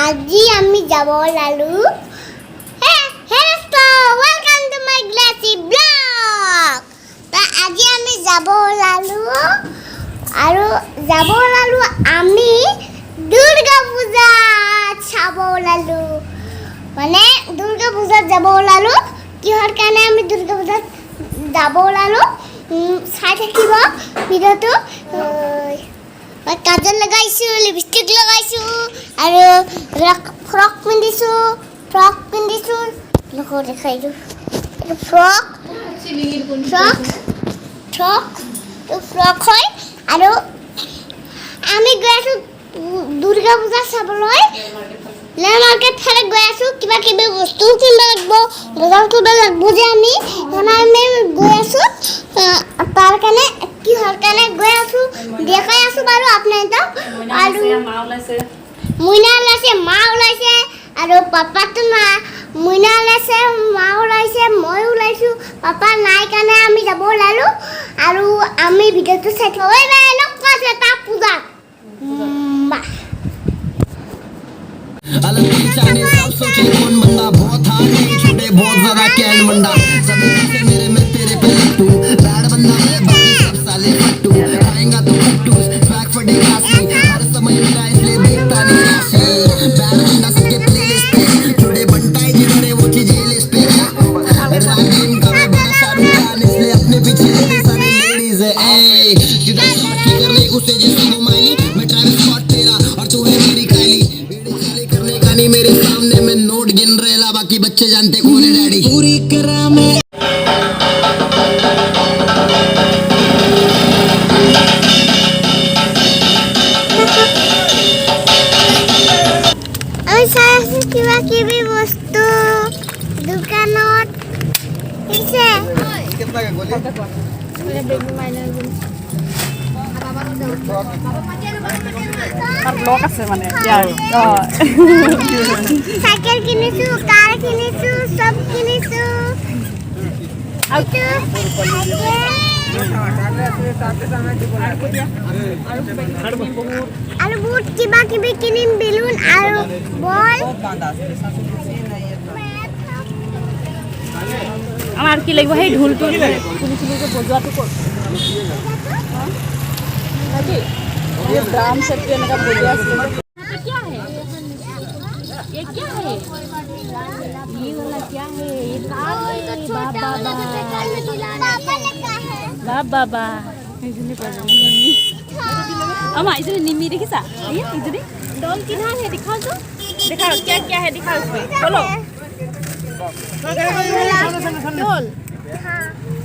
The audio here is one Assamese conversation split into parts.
আজি আমি যাব Lalu welcome to my glassy blog তা আজি আমি যাব লালু আৰু যাব লালু আমি দুৰ্গা পূজা চাব লালু মানে দুৰ্গা পূজা যাব লালু কিহৰ কাৰণে আমি দুৰ্গা পূজা যাব লালু চাই থাকিব ভিডিওটো কাজল লগাইছো লিপষ্টিক লগাইছো আৰু ফ্ৰক পিন্ধিছো লোক দেখাইছো এটা ফ্ৰক হয় আৰু আমি গৈ আছো দুৰ্গা পূজা চাবলৈ লে মাৰ্কেট ফালে গৈ আছো কিবা কিবি বস্তু কিনিব লাগিব বজাৰ কৰিব লাগিব যে আমি গৈ আছো তাৰ কাৰণে কিহৰ কাৰণে গৈ আছো দেখাই আছো বাৰু আপোনালোকক আৰু মুইনা ওলাইছে মা ওলাইছে আৰু পাপাটো না মুইনা ওলাইছে মা ওলাইছে মই ওলাইছো পাপা নাই কাৰণে আমি যাব ওলালো আৰু আমি ভিডিওটো চাই থাকো এই বাই লগ পাছে তা পূজা अलग जाने सब सोचे कौन बंदा बहुत हार नहीं छोड़े बहुत ज्यादा कैन बंदा सब से मेरे में तेरे पे लट्टू बैड बंदा मैं बाकी सब साले फट्टू खाएगा तो फट्टू बैक फटे खासी हर समय मेरा इसलिए देखता नहीं राशि बैड बंदा सबके प्लेलिस्ट पे छोड़े बनता है जिन्होंने वो चीजें लिस्ट पे रैंकिंग का मैं बड़ा शाहरुख खान इसलिए अपने पीछे मेरे सारे लेडीज है ए जिधर स्मार्ट की कर ले उसे जैसे घुमाई मैं ट्रैविस स्कॉट तेरा और तू है मेरी काली नहीं मेरे सामने मैं नोट गिन रहा बाकी बच्चे जानते कौन है डैडी पूरी करा मैं কিবা কিবি বস্তু দোকানত দিছে ব্লক আছে মানে সাইকেল কিনিছো কাৰ কিনিছো সব কিনিছো আৰু বহুত কিবা কিবি কিনিম বেলুন আৰু বল আমাৰ কি লাগিব সেই ঢোলটো শুনিছিলোঁ বজোৱাটো ক'ত ये ड्राम सेट के लगा बजा क्या है ये क्या है ये वाला क्या है ये बाबा बाबा इजने पर निमी अम्मा इजने निमी देखिसा ये इजने डॉल किधर है दिखाओ तो दिखाओ क्या क्या है दिखाओ उसमें बोलो डॉल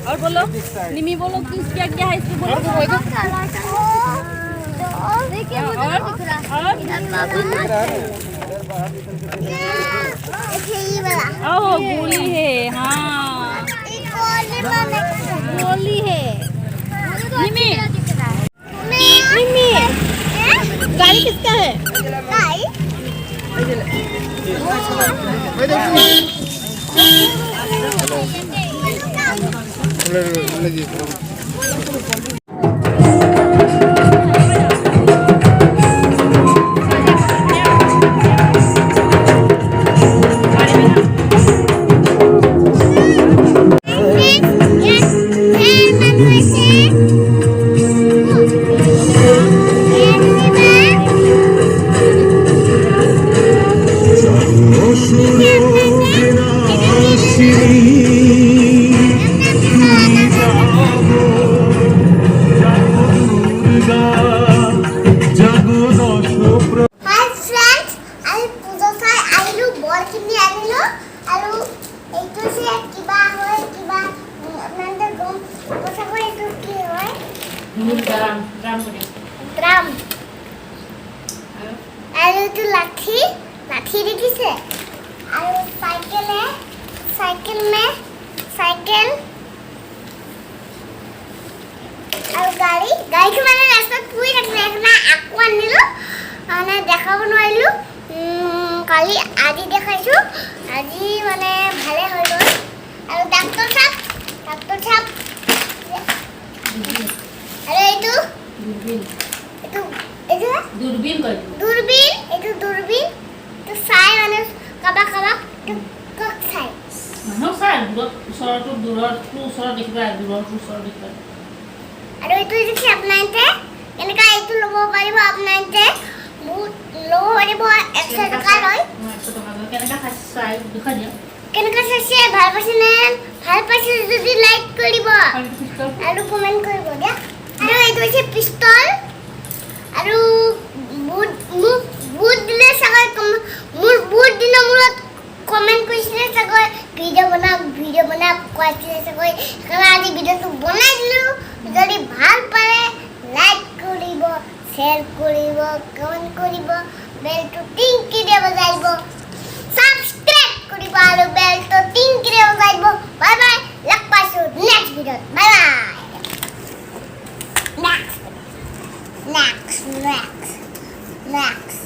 और बोलो निमी बोलो क्या क्या है इसमें बोलो देखिए मुझे दिख रहा है ओह गोली है हाँ गोली है निमी निमी गाड़ी किसका है ड्राम আৰু তো লাঠি দেখিছে আৰু সাইকেল আৰু গাড়ী মানে ৰাস্তাত পুৰি ৰাখিলে না আকো আনিলো মানে দেখাব নোৱাৰিলো কালি আজি দেখাইছো আজি মানে ভালে হৈ গ'ল আৰু ডাক্তৰ সাহেব আৰু এইটো दूरबीन दूरबीन कर दूरबीन, itu दूरबीन, itu কক চাই মানুহক চাই দূৰত দূৰতটো ওচৰত দেখিবা দূৰতটো ওচৰত দেখিবা আৰু এইটো দেখি আপোনালোকে এনেকুৱা এইটো ল'ব পাৰিব আপোনালোকে বহুত ল'ব পাৰিব 100 টকা লয় 100 টকা লয় কেনেকৈ খাইছে চাই দেখুৱাই দিয়া কেনেকুৱা চাইছে ভাল পাইছেনে ভাল পাইছে যদি লাইক কৰিব আৰু পিষ্টল আৰু কমেণ্ট কৰিব দিয়া আৰু এইটো হৈছে পিষ্টল আৰু বহুত দিলে চাগৈ মোৰ বহুত দিনৰ মূৰত কমেণ্ট কৰিছিলে চাগৈ ভিডিঅ' বনাওক কৈছিলে চাগৈ সেইকাৰণে আজি ভিডিঅ'টো বনাই দিলোঁ যদি ভাল পালে লাইক কৰিব শ্বেয়াৰ কৰিব কমেণ্ট কৰিব বেলটো টিংকিৰে বজাইব সাবস্ক্ৰাইব কৰিব আৰু বেলটো টিংকিৰে বজাইব বাই বাই লগ পাইছোঁ নেক্সট ভিডিঅ'ত বাই বাই নেক্সট